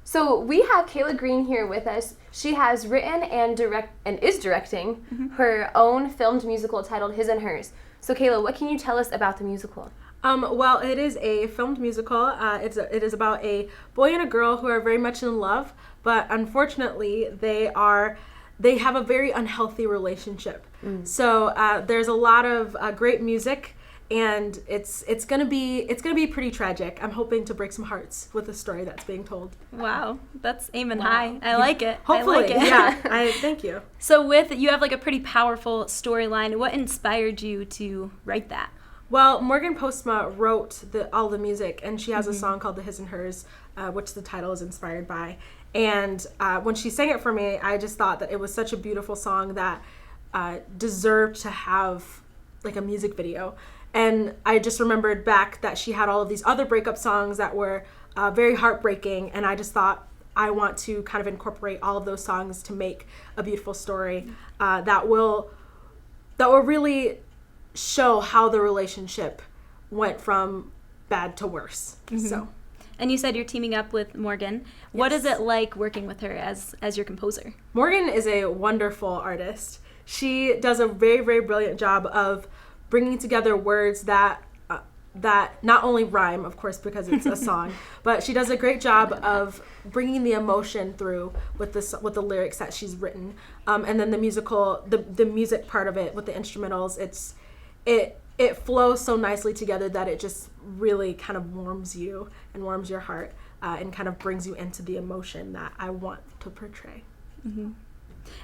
So we have Kaela Green here with us. She has written and is directing her own filmed musical titled His and Hers. So Kaela, what can you tell us about the musical? Well, it is a filmed musical. It is about a boy and a girl who are very much in love, but unfortunately they have a very unhealthy relationship. So there's a lot of great music, and it's gonna be pretty tragic. I'm hoping to break some hearts with the story that's being told. Wow, that's aiming high. I like it. Hopefully, I like it. yeah. Thank you. So you have like a pretty powerful storyline. What inspired you to write that? Well, Morgan Postma wrote all the music, and she has a song called The His and Hers, which the title is inspired by. And when she sang it for me, I just thought that it was such a beautiful song that deserved to have like a music video. And I just remembered back that she had all of these other breakup songs that were very heartbreaking, and I just thought I want to kind of incorporate all of those songs to make a beautiful story that will really show how the relationship went from bad to worse. So. And you said you're teaming up with Morgan. Yes. What is it like working with her as your composer? Morgan is a wonderful artist. She does a very, very brilliant job of bringing together words that not only rhyme, of course, because it's a song, but she does a great job of bringing the emotion through with the lyrics that she's written. And then the music part of it with the instrumentals, it flows so nicely together that it just really kind of warms you and warms your heart and kind of brings you into the emotion that I want to portray.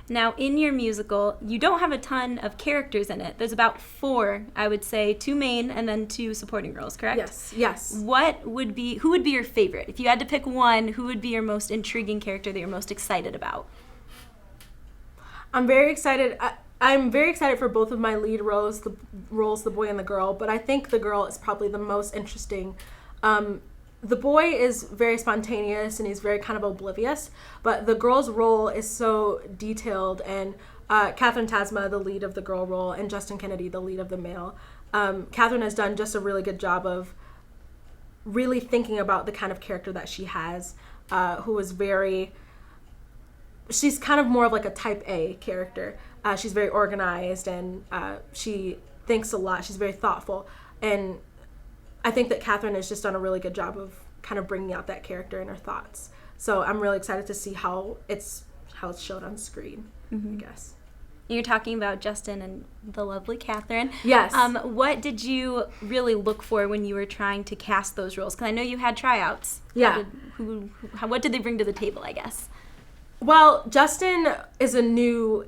Now, in your musical, you don't have a ton of characters in it. There's about 4, I would say, 2 main and then 2 supporting roles, correct? Yes. Who would be your favorite? If you had to pick one, who would be your most intriguing character that you're most excited about? I'm very excited. I'm very excited for both of my lead roles, the boy and the girl, but I think the girl is probably the most interesting. The boy is very spontaneous and he's very kind of oblivious, but the girl's role is so detailed, and Catherine Tasma, the lead of the girl role, and Justin Kennedy, the lead of the male. Catherine has done just a really good job of really thinking about the kind of character that she has, who is she's kind of more of like a type A character. She's very organized, and she thinks a lot. She's very thoughtful, and I think that Catherine has just done a really good job of kind of bringing out that character and her thoughts. So I'm really excited to see how it's showed on screen, I guess. You're talking about Justin and the lovely Catherine. Yes. What did you really look for when you were trying to cast those roles? Because I know you had tryouts. Yeah. What did they bring to the table, I guess? Well, Justin is a new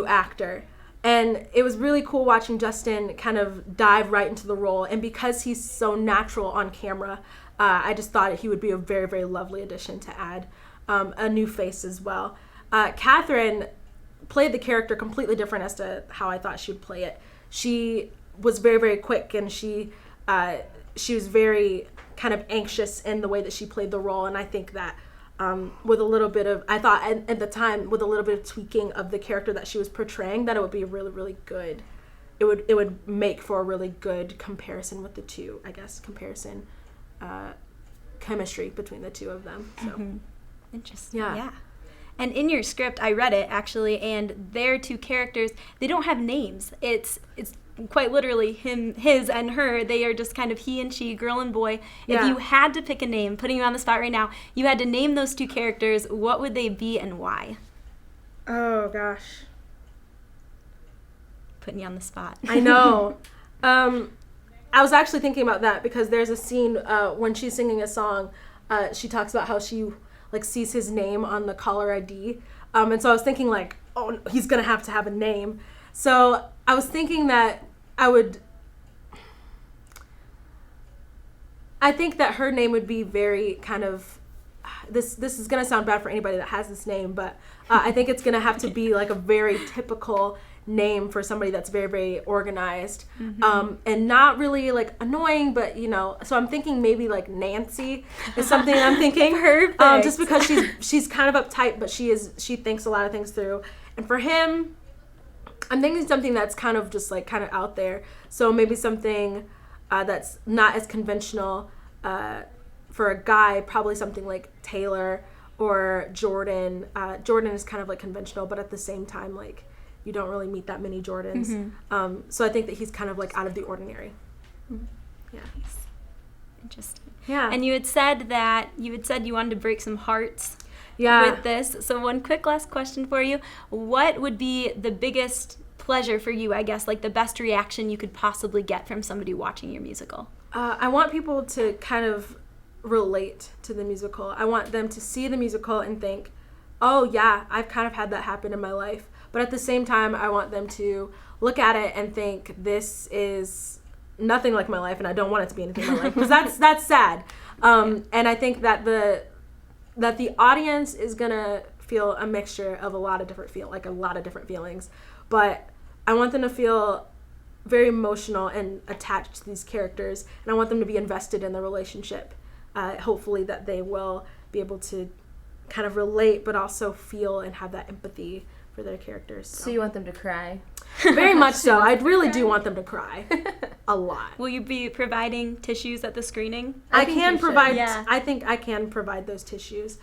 actor. And it was really cool watching Justin kind of dive right into the role. And because he's so natural on camera, I just thought he would be a very, very lovely addition to add a new face as well. Catherine played the character completely different as to how I thought she would play it. She was very, very quick, and she was very kind of anxious in the way that she played the role. And I think that with a little bit of, I thought at the time, with a little bit of tweaking of the character that she was portraying, that it would be really, really good. It would make for a really good comparison with the two, I guess, chemistry between the two of them. So. Interesting. Yeah. And in your script, I read it actually, and their 2 characters, they don't have names. It's quite literally his and her. They are just kind of he and she, girl and boy. Yeah. If you had to pick a name, putting you on the spot right now, you had to name those 2 characters, what would they be and why? Oh, gosh. Putting you on the spot. I know. I was actually thinking about that because there's a scene when she's singing a song, she talks about how she sees his name on the caller ID. And so I was thinking oh, he's going to have a name. So I was thinking that I think that her name would be very kind of, this is going to sound bad for anybody that has this name, but I think it's going to have to be like a very typical name for somebody that's very, very organized, and not really annoying, but so I'm thinking maybe Nancy is something I'm thinking. Perfect. Just because she's kind of uptight, but she thinks a lot of things through. And for him, I'm thinking something that's kind of just kind of out there. So maybe something that's not as conventional for a guy, probably something like Taylor or Jordan. Jordan is kind of like conventional, but at the same time, like, you don't really meet that many Jordans. So I think that he's kind of like out of the ordinary. Yeah. Interesting. Yeah. And you had said you wanted to break some hearts Yeah. with this. So one quick last question for you. What would be the biggest pleasure for you, I guess, like the best reaction you could possibly get from somebody watching your musical? I want people to kind of relate to the musical. I want them to see the musical and think, oh yeah, I've kind of had that happen in my life. But at the same time, I want them to look at it and think, this is nothing like my life, and I don't want it to be anything like my life, because that's sad. And I think that the audience is gonna feel a mixture of a lot of different feelings. But I want them to feel very emotional and attached to these characters, and I want them to be invested in the relationship. Hopefully that they will be able to kind of relate, but also feel and have that empathy for their characters. So you want them to cry? Very much so. I really do want them to cry a lot. Will you be providing tissues at the screening? I can provide. Yeah. I think I can provide those tissues.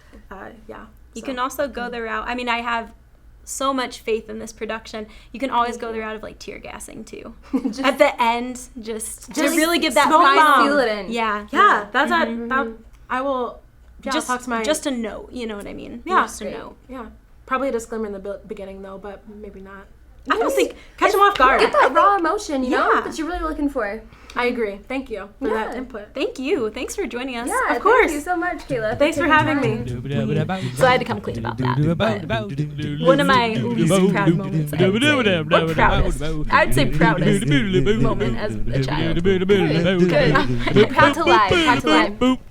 Yeah. You can also go the route. I mean, I have so much faith in this production. You can always go the route of like tear gassing too. At the end, just to really give that smoke bomb. Feel it in. Yeah. Yeah. That's I will. Yeah, Just talk to my. just a note. You know what I mean? Yeah. Just a note. Yeah. Probably a disclaimer in the beginning though, but maybe not. I don't think catch them off guard. Get that raw emotion, you know, Yeah. that you're really looking for. I agree. Thank you for that input. Thank you. Thanks for joining us. Yeah, Of course. Thank you so much, Kayla. Thanks for having me. So I had to come clean about that. One of my least proud moments, I'd say. Or proudest. I'd say proudest moment as a child. Good. Proud to lie.